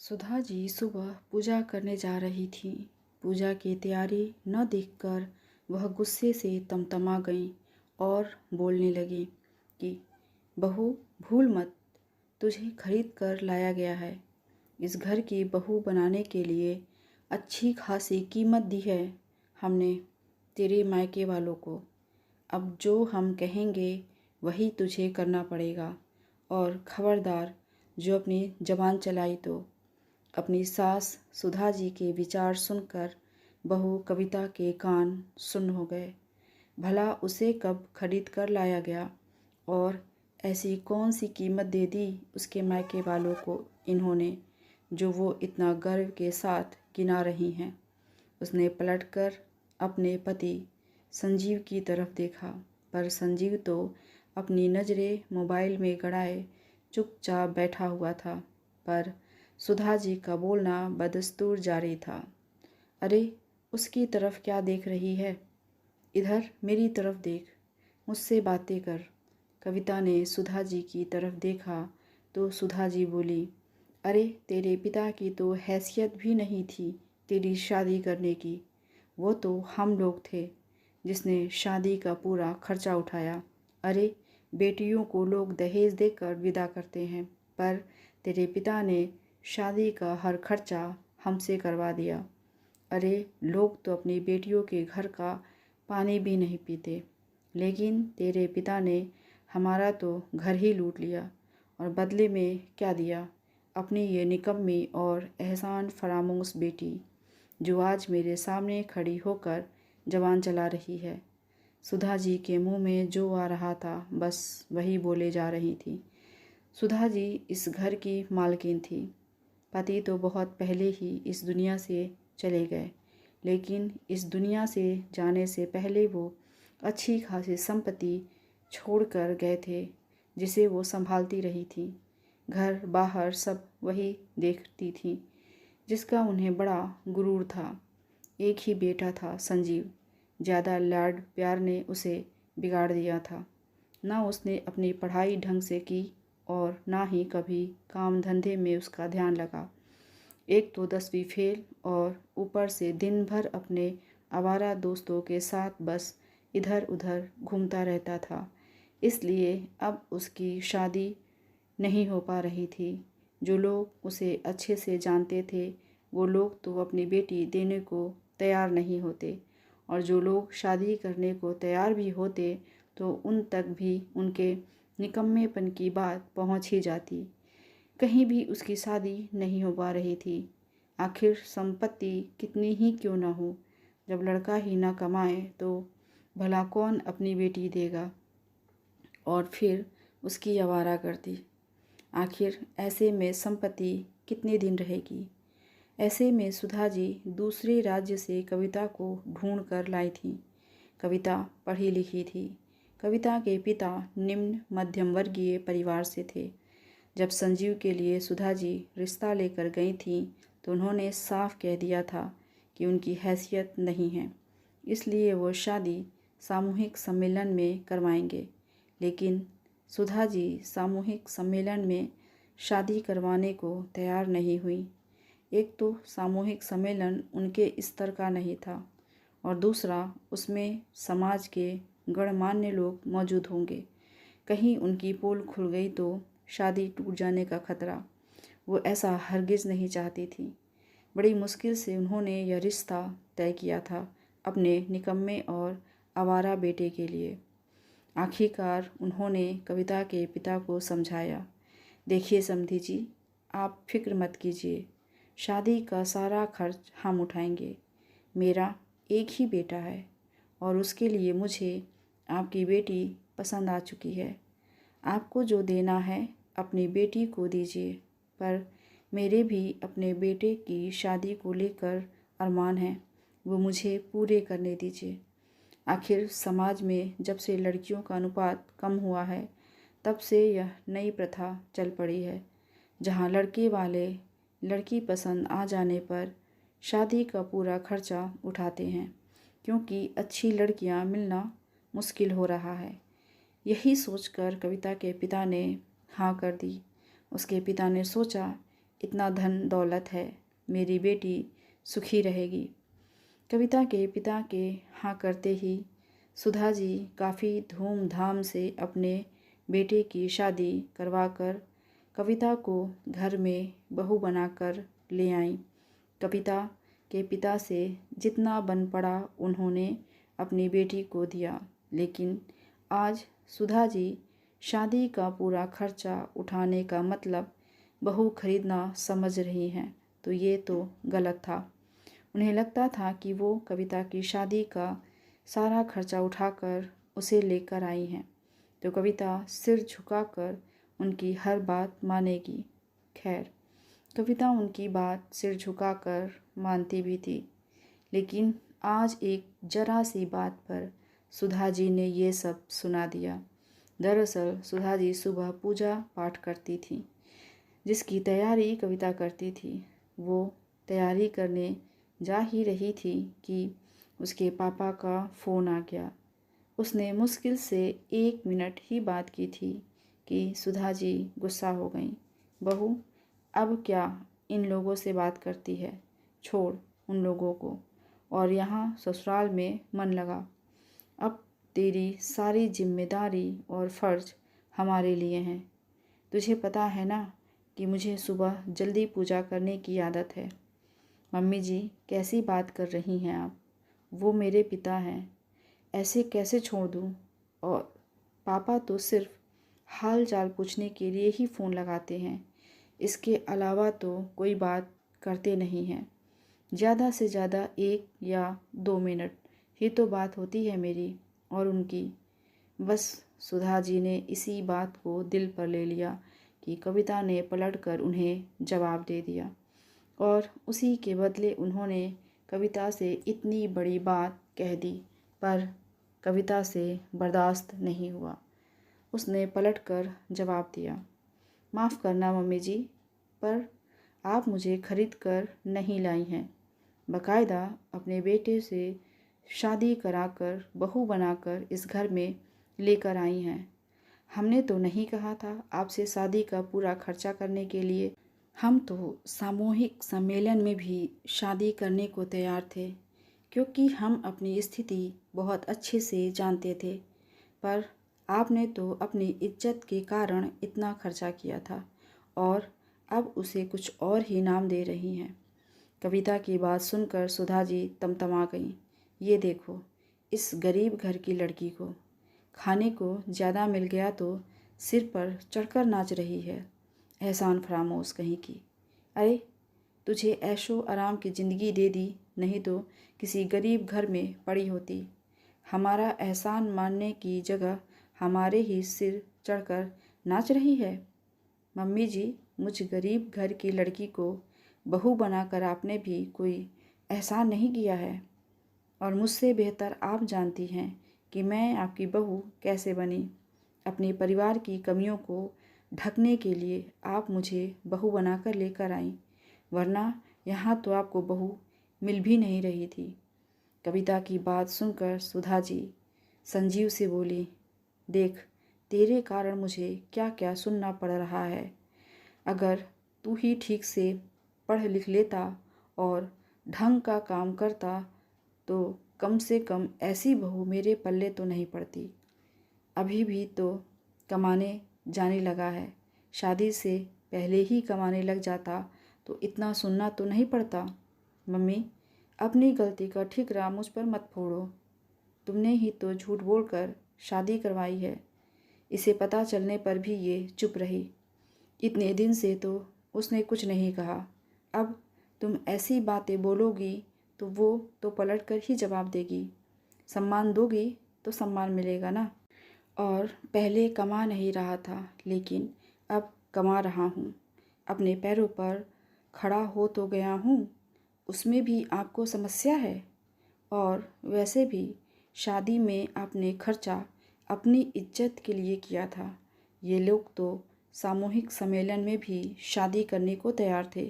सुधा जी सुबह पूजा करने जा रही थीं। पूजा की तैयारी न देखकर वह गुस्से से तमतमा गईं और बोलने लगीं कि बहू भूल मत, तुझे खरीद कर लाया गया है। इस घर की बहू बनाने के लिए अच्छी खासी कीमत दी है हमने तेरे मायके वालों को। अब जो हम कहेंगे वही तुझे करना पड़ेगा और खबरदार जो अपनी जबान चलाई तो। अपनी सास सुधा जी के विचार सुनकर बहू कविता के कान सुन्न हो गए। भला उसे कब खरीद कर लाया गया और ऐसी कौन सी कीमत दे दी उसके मायके वालों को इन्होंने, जो वो इतना गर्व के साथ गिना रही हैं। उसने पलटकर अपने पति संजीव की तरफ देखा, पर संजीव तो अपनी नज़रें मोबाइल में गड़ाए चुपचाप बैठा हुआ था। पर सुधा जी का बोलना बदस्तूर जारी था। अरे, उसकी तरफ क्या देख रही है? इधर मेरी तरफ देख, मुझसे बातें कर। कविता ने सुधा जी की तरफ देखा तो सुधा जी बोली, अरे तेरे पिता की तो हैसियत भी नहीं थी तेरी शादी करने की। वो तो हम लोग थे जिसने शादी का पूरा खर्चा उठाया। अरे, बेटियों को लोग दहेज देकर विदा करते हैं, पर तेरे पिता ने शादी का हर खर्चा हमसे करवा दिया। अरे, लोग तो अपनी बेटियों के घर का पानी भी नहीं पीते, लेकिन तेरे पिता ने हमारा तो घर ही लूट लिया। और बदले में क्या दिया? अपनी ये निकम्मी और एहसान फरामोश बेटी, जो आज मेरे सामने खड़ी होकर जबान चला रही है। सुधा जी के मुंह में जो आ रहा था बस वही बोले जा रही थी। सुधा जी इस घर की मालकिन थी। पति तो बहुत पहले ही इस दुनिया से चले गए, लेकिन इस दुनिया से जाने से पहले वो अच्छी खासी संपत्ति छोड़कर गए थे, जिसे वो संभालती रही थी। घर बाहर सब वही देखती थी, जिसका उन्हें बड़ा गुरूर था। एक ही बेटा था संजीव। ज़्यादा लाड प्यार ने उसे बिगाड़ दिया था। ना उसने अपनी पढ़ाई ढंग से की और ना ही कभी काम धंधे में उसका ध्यान लगा। एक तो 10वीं फेल और ऊपर से दिन भर अपने आवारा दोस्तों के साथ बस इधर उधर घूमता रहता था। इसलिए अब उसकी शादी नहीं हो पा रही थी। जो लोग उसे अच्छे से जानते थे वो लोग तो अपनी बेटी देने को तैयार नहीं होते, और जो लोग शादी करने को तैयार भी होते तो उन तक भी उनके निकम्मेपन की बात पहुंच ही जाती। कहीं भी उसकी शादी नहीं हो पा रही थी। आखिर संपत्ति कितनी ही क्यों न हो, जब लड़का ही ना कमाए तो भला कौन अपनी बेटी देगा। और फिर उसकी आवारागर्दी। आखिर ऐसे में संपत्ति कितने दिन रहेगी। ऐसे में सुधा जी दूसरे राज्य से कविता को ढूंढ कर लाई थी। कविता पढ़ी लिखी थी। कविता के पिता निम्न मध्यम वर्गीय परिवार से थे। जब संजीव के लिए सुधा जी रिश्ता लेकर गई थीं तो उन्होंने साफ कह दिया था कि उनकी हैसियत नहीं है, इसलिए वो शादी सामूहिक सम्मेलन में करवाएंगे। लेकिन सुधा जी सामूहिक सम्मेलन में शादी करवाने को तैयार नहीं हुई। एक तो सामूहिक सम्मेलन उनके स्तर का नहीं था, और दूसरा उसमें समाज के गणमान्य लोग मौजूद होंगे। कहीं उनकी पोल खुल गई तो शादी टूट जाने का खतरा। वो ऐसा हरगिज़ नहीं चाहती थी। बड़ी मुश्किल से उन्होंने यह रिश्ता तय किया था अपने निकम्मे और आवारा बेटे के लिए। आखिरकार उन्होंने कविता के पिता को समझाया, देखिए समधी जी, आप फिक्र मत कीजिए, शादी का सारा खर्च हम उठाएंगे। मेरा एक ही बेटा है और उसके लिए मुझे आपकी बेटी पसंद आ चुकी है। आपको जो देना है अपनी बेटी को दीजिए, पर मेरे भी अपने बेटे की शादी को लेकर अरमान हैं, वो मुझे पूरे करने दीजिए। आखिर समाज में जब से लड़कियों का अनुपात कम हुआ है तब से यह नई प्रथा चल पड़ी है, जहाँ लड़के वाले लड़की पसंद आ जाने पर शादी का पूरा खर्चा उठाते हैं, क्योंकि अच्छी लड़कियां मिलना मुश्किल हो रहा है। यही सोचकर कविता के पिता ने हाँ कर दी। उसके पिता ने सोचा इतना धन दौलत है, मेरी बेटी सुखी रहेगी। कविता के पिता के हाँ करते ही सुधा जी काफ़ी धूमधाम से अपने बेटे की शादी करवाकर कविता को घर में बहू बनाकर ले आईं। कविता के पिता से जितना बन पड़ा उन्होंने अपनी बेटी को दिया, लेकिन आज सुधा जी शादी का पूरा खर्चा उठाने का मतलब बहू खरीदना समझ रही हैं, तो ये तो गलत था। उन्हें लगता था कि वो कविता की शादी का सारा खर्चा उठाकर उसे लेकर आई हैं, तो कविता सिर झुकाकर उनकी हर बात मानेगी। खैर, कविता उनकी बात सिर झुकाकर मानती भी थी, लेकिन आज एक जरा सी बात पर सुधा जी ने ये सब सुना दिया। दरअसल सुधा जी सुबह पूजा पाठ करती थी, जिसकी तैयारी कविता करती थी। वो तैयारी करने जा ही रही थी कि उसके पापा का फ़ोन आ गया। उसने मुश्किल से 1 मिनट ही बात की थी कि सुधा जी गुस्सा हो गईं। बहू, अब क्या इन लोगों से बात करती है? छोड़ उन लोगों को, और यहाँ ससुराल में मन लगा। अब तेरी सारी जिम्मेदारी और फ़र्ज हमारे लिए हैं। तुझे पता है ना कि मुझे सुबह जल्दी पूजा करने की आदत है। मम्मी जी, कैसी बात कर रही हैं आप? वो मेरे पिता हैं, ऐसे कैसे छोड़ दूँ? और पापा तो सिर्फ हाल चाल पूछने के लिए ही फ़ोन लगाते हैं, इसके अलावा तो कोई बात करते नहीं हैं। ज़्यादा से ज़्यादा 1 या 2 मिनट ही तो बात होती है मेरी और उनकी। बस सुधा जी ने इसी बात को दिल पर ले लिया कि कविता ने पलटकर उन्हें जवाब दे दिया, और उसी के बदले उन्होंने कविता से इतनी बड़ी बात कह दी। पर कविता से बर्दाश्त नहीं हुआ। उसने पलटकर जवाब दिया, माफ़ करना मम्मी जी, पर आप मुझे खरीद कर नहीं लाई हैं। बाकायदा अपने बेटे से शादी कराकर बहू बनाकर इस घर में लेकर आई हैं। हमने तो नहीं कहा था आपसे शादी का पूरा खर्चा करने के लिए। हम तो सामूहिक सम्मेलन में भी शादी करने को तैयार थे, क्योंकि हम अपनी स्थिति बहुत अच्छे से जानते थे। पर आपने तो अपनी इज्जत के कारण इतना खर्चा किया था, और अब उसे कुछ और ही नाम दे रही हैं। कविता की बात सुनकर सुधा जी तमतमा गईं। ये देखो, इस गरीब घर की लड़की को खाने को ज़्यादा मिल गया तो सिर पर चढ़कर नाच रही है। एहसान फरामोश कहीं की। अरे, तुझे ऐशो आराम की ज़िंदगी दे दी, नहीं तो किसी गरीब घर में पड़ी होती। हमारा एहसान मानने की जगह हमारे ही सिर चढ़कर नाच रही है। मम्मी जी, मुझ गरीब घर की लड़की को बहू बनाकर आपने भी कोई एहसान नहीं किया है, और मुझसे बेहतर आप जानती हैं कि मैं आपकी बहू कैसे बनी। अपने परिवार की कमियों को ढकने के लिए आप मुझे बहू बनाकर लेकर आईं, वरना यहाँ तो आपको बहू मिल भी नहीं रही थी। कविता की बात सुनकर सुधा जी संजीव से बोली, देख, तेरे कारण मुझे क्या क्या सुनना पड़ रहा है। अगर तू ही ठीक से पढ़ लिख लेता और ढंग का काम करता तो कम से कम ऐसी बहू मेरे पल्ले तो नहीं पड़ती। अभी भी तो कमाने जाने लगा है, शादी से पहले ही कमाने लग जाता तो इतना सुनना तो नहीं पड़ता। मम्मी, अपनी गलती का ठिकरा मुझ पर मत फोड़ो। तुमने ही तो झूठ बोलकर शादी करवाई है। इसे पता चलने पर भी ये चुप रही। इतने दिन से तो उसने कुछ नहीं कहा। अब तुम ऐसी बातें बोलोगी तो वो तो पलट कर ही जवाब देगी। सम्मान दोगी तो सम्मान मिलेगा ना। और पहले कमा नहीं रहा था, लेकिन अब कमा रहा हूँ। अपने पैरों पर खड़ा हो तो गया हूँ, उसमें भी आपको समस्या है। और वैसे भी शादी में आपने खर्चा अपनी इज्जत के लिए किया था। ये लोग तो सामूहिक सम्मेलन में भी शादी करने को तैयार थे,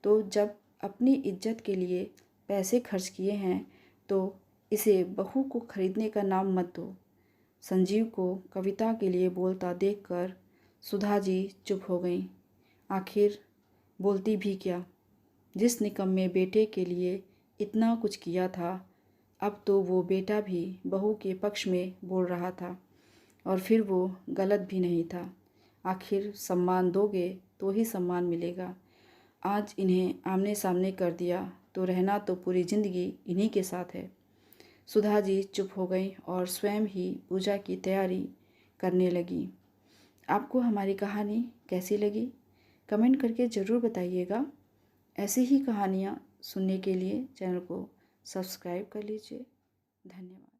तो जब अपनी इज्जत के लिए पैसे खर्च किए हैं तो इसे बहू को खरीदने का नाम मत दो। संजीव को कविता के लिए बोलता देखकर सुधा जी चुप हो गईं। आखिर बोलती भी क्या। जिस निकम्मे बेटे के लिए इतना कुछ किया था, अब तो वो बेटा भी बहू के पक्ष में बोल रहा था, और फिर वो गलत भी नहीं था। आखिर सम्मान दोगे तो ही सम्मान मिलेगा। आज इन्हें आमने सामने कर दिया तो रहना तो पूरी ज़िंदगी इन्हीं के साथ है। सुधा जी चुप हो गई और स्वयं ही पूजा की तैयारी करने लगी। आपको हमारी कहानी कैसी लगी कमेंट करके ज़रूर बताइएगा। ऐसी ही कहानियाँ सुनने के लिए चैनल को सब्सक्राइब कर लीजिए। धन्यवाद।